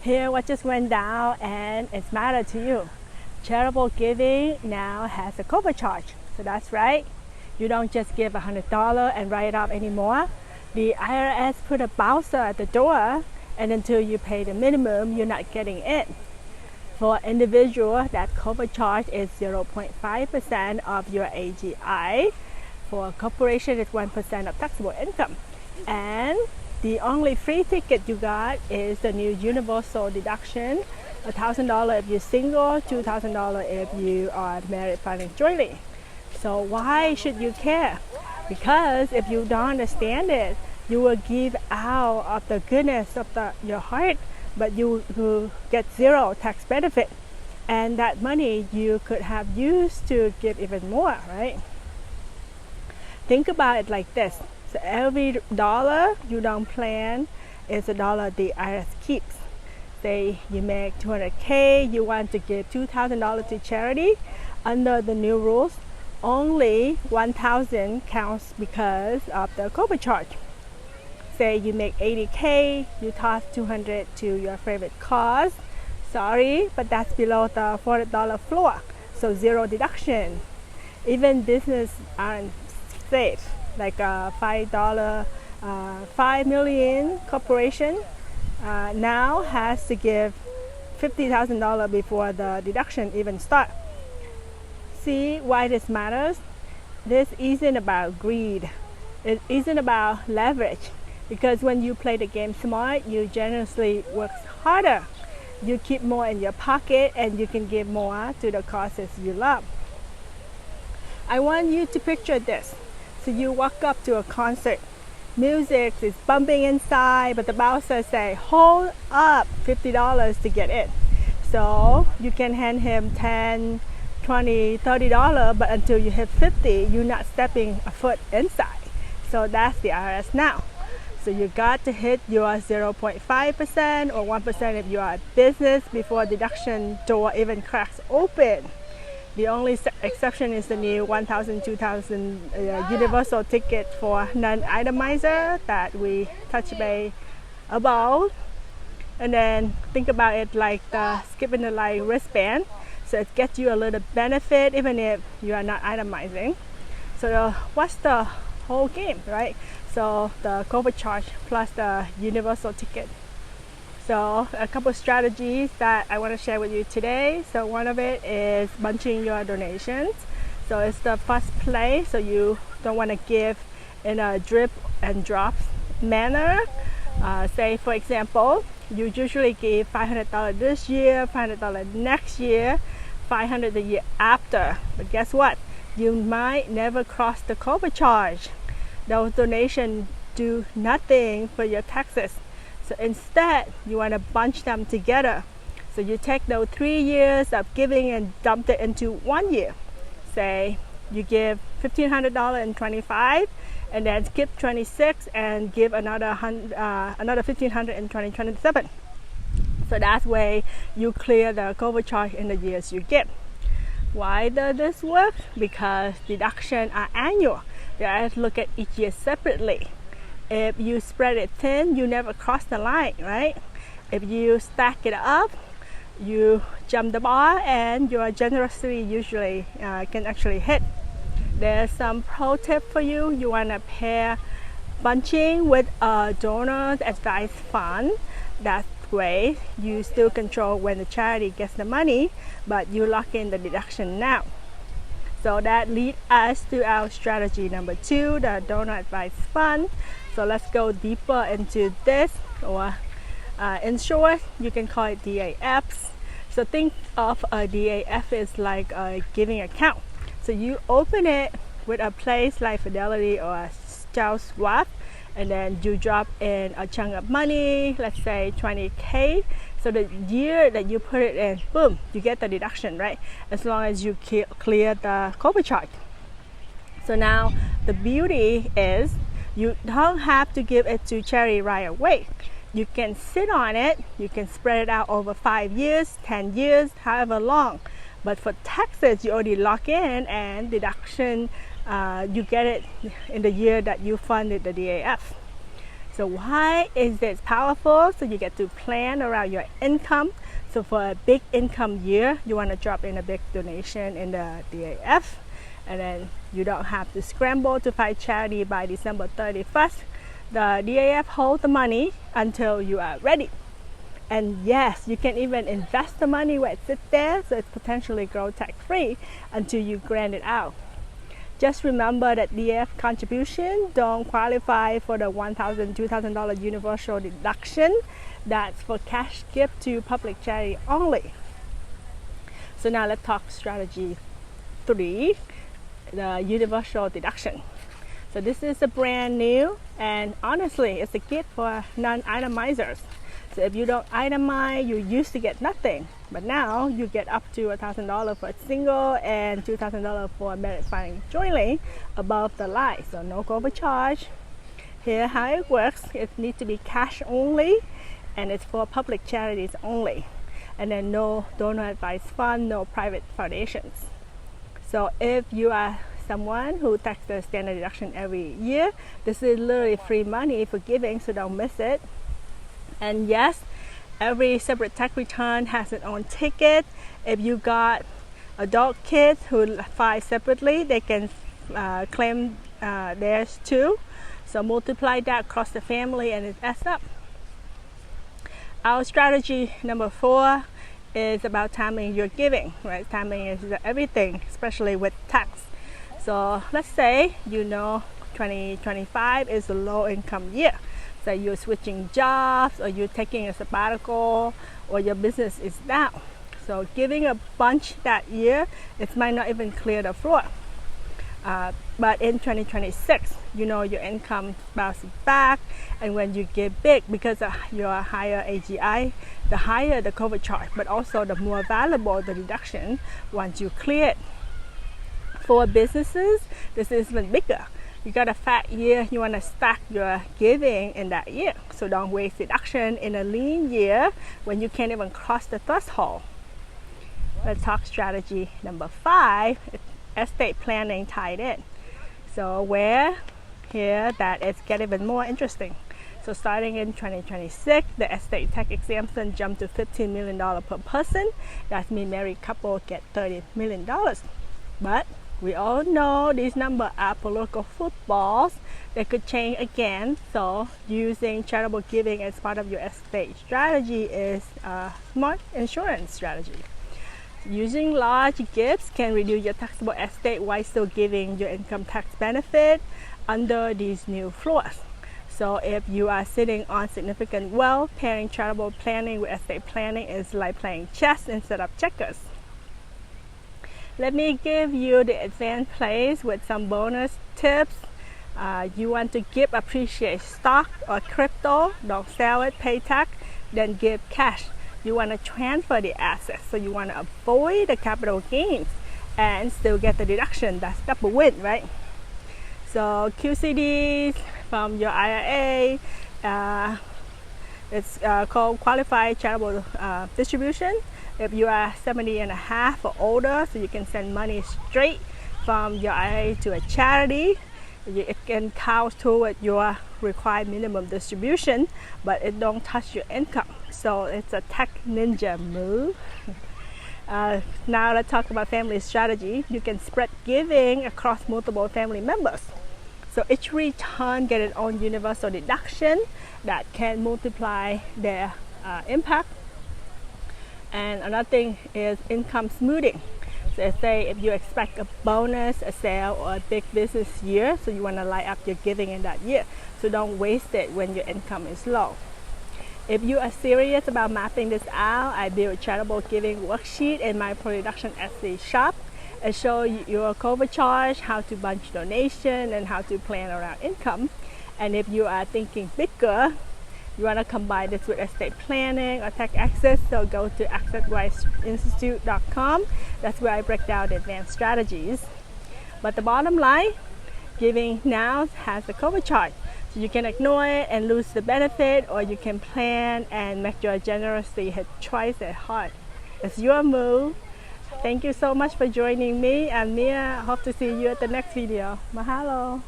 Hear what just went down and it's matter to you. Charitable giving now has a cover charge. So that's right. You don't just give $100 and write it off anymore. The IRS put a bouncer at the door, and until you pay the minimum, you're not getting in. For individual, that cover charge is 0.5% of your AGI. For a corporation, it's 1% of taxable income. And the only free ticket you got is the new universal deduction, $1,000 if you're single, $2,000 if you are married filing jointly. So why should you care? Because if you don't understand it, you will give out of the goodness of your heart, but you will get zero tax benefit. And that money you could have used to give even more, right? Think about it like this. So every dollar you don't plan is a dollar the IRS keeps. Say you make $200K, you want to give $2,000 to charity. Under the new rules, only $1,000 counts because of the cover charge. Say you make $80K, you toss $200 to your favorite cause. Sorry, but that's below the $400 floor, so zero deduction. Even business aren't safe, like a $5 million corporation now has to give $50,000 before the deduction even starts. See why this matters? This isn't about greed. It isn't about leverage. Because when you play the game smart, you generously work harder. You keep more in your pocket and you can give more to the causes you love. I want you to picture this. So you walk up to a concert. Music is bumping inside, but the bouncer say, hold up, $50 to get in. So you can hand him $10, $20, $30, but until you hit 50, you're not stepping a foot inside. So that's the IRS now. So you got to hit your 0.5% or 1% if you are a business before deduction door even cracks open. The only exception is the new $1,000, $2,000 universal ticket for non-itemizer that we touched base about. And then think about it like the skipping the line wristband. So it gets you a little benefit even if you are not itemizing. So what's the whole game, right? So the cover charge plus the universal ticket. So a couple strategies that I want to share with you today. So one of it is bunching your donations. So it's the first play. So you don't want to give in a drip and drop manner. Say for example, you usually give $500 this year, $500 next year, $500 the year after. But guess what? You might never cross the cover charge. Those donations do nothing for your taxes. So instead, you want to bunch them together. So you take those 3 years of giving and dump it into 1 year. Say you give $1,500 in 25, and then skip 26 and give another $1,500 in 2027. So that way you clear the cover charge in the years you give. Why does this work? Because deductions are annual. They always look at each year separately. If you spread it thin, you never cross the line, right? If you stack it up, you jump the bar and your generosity usually can actually hit. There's some pro tip for you. You want to pair bunching with a donor advice fund. That way you still control when the charity gets the money, but you lock in the deduction now. So that leads us to our strategy number 2, the donor advice fund. So let's go deeper into this, or in short, you can call it DAFs. So think of a DAF as like a giving account. So you open it with a place like Fidelity or a Charles Schwab, and then you drop in a chunk of money, let's say $20K. So the year that you put it in, boom, you get the deduction, right? As long as you clear the cover charge. So now the beauty is you don't have to give it to charity right away. You can sit on it, you can spread it out over 5 years, 10 years, however long. But for taxes, you already lock in, and deduction, you get it in the year that you funded the DAF. So why is this powerful? So you get to plan around your income. So for a big income year, you want to drop in a big donation in the DAF, and then you don't have to scramble to find charity by December 31st. The DAF holds the money until you are ready. And yes, you can even invest the money where it sits there, so it's potentially grow tax-free until you grant it out. Just remember that DAF contribution don't qualify for the $1,000, $2,000 universal deduction. That's for cash gift to public charity only. So now let's talk strategy 3, the universal deduction. So this is a brand new, and honestly, it's a gift for non-itemizers. So if you don't itemize, you used to get nothing, but now you get up to $1,000 for a single and $2,000 for merit filing jointly above the line. So no overcharge. Here how it works: it needs to be cash only, and it's for public charities only. And then no donor advised fund, no private foundations. So if you are someone who takes the standard deduction every year, this is literally free money for giving, so don't miss it. And yes, every separate tax return has its own ticket. If you got adult kids who file separately, they can claim theirs too. So multiply that across the family and it adds up. Our strategy number 4 is about timing your giving, right? Timing is everything, especially with tax. So let's say 2025 is a low income year. So you're switching jobs, or you're taking a sabbatical, or your business is down. So giving a bunch that year, it might not even clear the floor. But in 2026, your income bounces back, and when you give big, because of your higher AGI, the higher the cover charge, but also the more valuable the deduction once you clear it. For businesses, this is even bigger. You got a fat year, you want to stack your giving in that year. So don't waste deduction in a lean year when you can't even cross the threshold. Let's talk strategy number 5, estate planning tied in. So where here that it's get even more interesting. So starting in 2026, the estate tax exemption jumped to $15 million per person. That means married couple get $30 million. But we all know these numbers are political footballs. They could change again. So using charitable giving as part of your estate strategy is a smart insurance strategy. Using large gifts can reduce your taxable estate while still giving your income tax benefit under these new floors. So if you are sitting on significant wealth, pairing charitable planning with estate planning is like playing chess instead of checkers. Let me give you the advanced plays with some bonus tips. You want to give appreciate stock or crypto, don't sell it, pay tax, then give cash. You want to transfer the assets, so you want to avoid the capital gains and still get the deduction. That's double win, right? So QCDs from your IRA, it's called qualified charitable distribution. If you are 70 and a half or older, so you can send money straight from your IRA to a charity. It can count toward your required minimum distribution, but it don't touch your income. So it's a tech ninja move. Now let's talk about family strategy. You can spread giving across multiple family members. So each return get its own universal deduction that can multiply their impact. And another thing is income smoothing. So let's say if you expect a bonus, a sale, or a big business year, so you want to light up your giving in that year. So don't waste it when your income is low. If you are serious about mapping this out, I build a charitable giving worksheet in my production Etsy shop and show you your cover charge, how to bunch donation, and how to plan around income. And if you are thinking bigger, you want to combine this with estate planning or tax access, so go to accesswiseinstitute.com. That's where I break down the advanced strategies. But the bottom line, giving now has a cover charge. So you can ignore it and lose the benefit, or you can plan and make your generosity hit twice as hard. It's your move. Thank you so much for joining me. I'm Mia. I hope to see you at the next video. Mahalo.